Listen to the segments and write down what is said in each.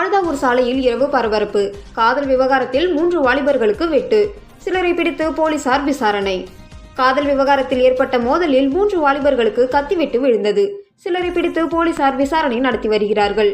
வழுதாவூர் சாலையில் இரவு பரபரப்பு. காதல் விவகாரத்தில் 3 வாலிபர்களுக்கு வெட்டு. சிலரை பிடித்து போலீசார் விசாரணை. காதல் விவகாரத்தில் ஏற்பட்ட மோதலில் 3 வாலிபர்களுக்கு கத்திவெட்டு விழுந்தது. சிலரை பிடித்து போலீசார் விசாரணை நடத்தி வருகிறார்கள்.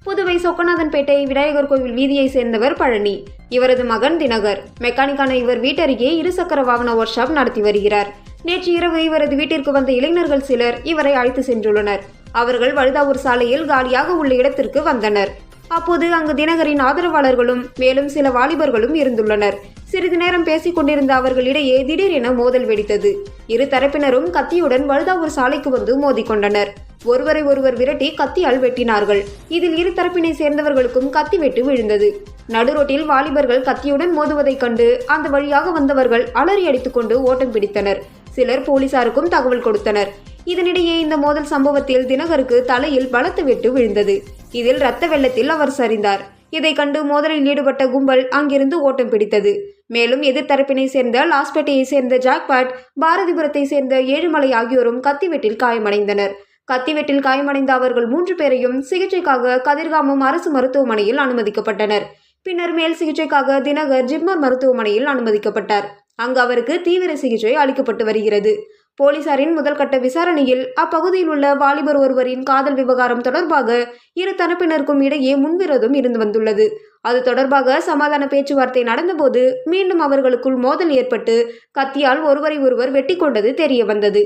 புதுவை சொக்கநாதன்பேட்டை விநாயகர் கோவில் வீதியை சேர்ந்தவர் பழனி. இவரது மகன் தினகர். மெக்கானிக்கான இவர் வீட்டருகே இருசக்கர வாகன ஒர்க் ஷாப் நடத்தி வருகிறார். நேற்று இரவு இவரது வீட்டிற்கு வந்த இளைஞர்கள் சிலர் இவரை அழைத்து சென்றுள்ளனர். அவர்கள் வழுதாவூர் சாலையில் காலியாக உள்ள இடத்திற்கு வந்தனர். அப்போது அங்கு தினகரின் ஆதரவாளர்களும் மேலும் சில வாலிபர்களும் இருந்துள்ளனர். சிறிது நேரம் பேசிக் கொண்டிருந்த அவர்களிடையே திடீரென மோதல் வெடித்தது. இரு தரப்பினரும் கத்தியுடன் வழுதாவூர் சாலைக்கு வந்து மோதிக்கொண்டனர். ஒருவரை ஒருவர் விரட்டி கத்தியால் வெட்டினார்கள். இதில் இரு தரப்பினை சேர்ந்தவர்களுக்கும் கத்தி வெட்டு விழுந்தது. நடுரோட்டில் வாலிபர்கள் கத்தியுடன் மோதுவதைக் கண்டு அந்த வழியாக வந்தவர்கள் அலறி அடித்துக்கொண்டு ஓட்டம் பிடித்தனர். சிலர் போலீசாருக்கும் தகவல் கொடுத்தனர். இதனிடையே இந்த மோதல் சம்பவத்தில் தினகருக்கு தலையில் பலத்த வெட்டு விழுந்தது. இதில் இரத்த வெள்ளத்தில் அவர் சரிந்தார். இதை கண்டு மோதலில் ஈடுபட்ட கும்பல் அங்கிருந்து ஓட்டம் பிடித்தது. மேலும் எதிர்த்தரப்பினை சேர்ந்த லாஸ்பேட்டையை சேர்ந்த ஜாக்பாட், பாரதிபுரத்தை சேர்ந்த ஏழுமலை ஆகியோரும் கத்திவெட்டில் காயமடைந்தனர். கத்திவெட்டில் காயமடைந்த அவர்கள் 3 பேரையும் சிகிச்சைக்காக கதிர்காமம் அரசு மருத்துவமனையில் அனுமதிக்கப்பட்டனர். பின்னர் மேல் சிகிச்சைக்காக தினகர் ஜிப்மர் மருத்துவமனையில் அனுமதிக்கப்பட்டார். அங்கு அவருக்கு தீவிர சிகிச்சை அளிக்கப்பட்டு வருகிறது. போலீசாரின் முதல்கட்ட விசாரணையில் அப்பகுதியில் உள்ள வாலிபர் ஒருவரின் காதல் விவகாரம் தொடர்பாக இரு தரப்பினருக்கும் இடையே முன்விரோதம் இருந்து வந்துள்ளது. அது தொடர்பாக சமாதான பேச்சுவார்த்தை நடந்தபோது மீண்டும் அவர்களுக்குள் மோதல் ஏற்பட்டு கத்தியால் ஒருவரை ஒருவர் வெட்டி கொண்டது தெரிய வந்தது.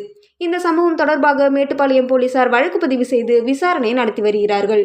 இந்த சம்பவம் தொடர்பாக மேட்டுப்பாளையம் போலீசார் வழக்கு பதிவு செய்து விசாரணை நடத்தி வருகிறார்கள்.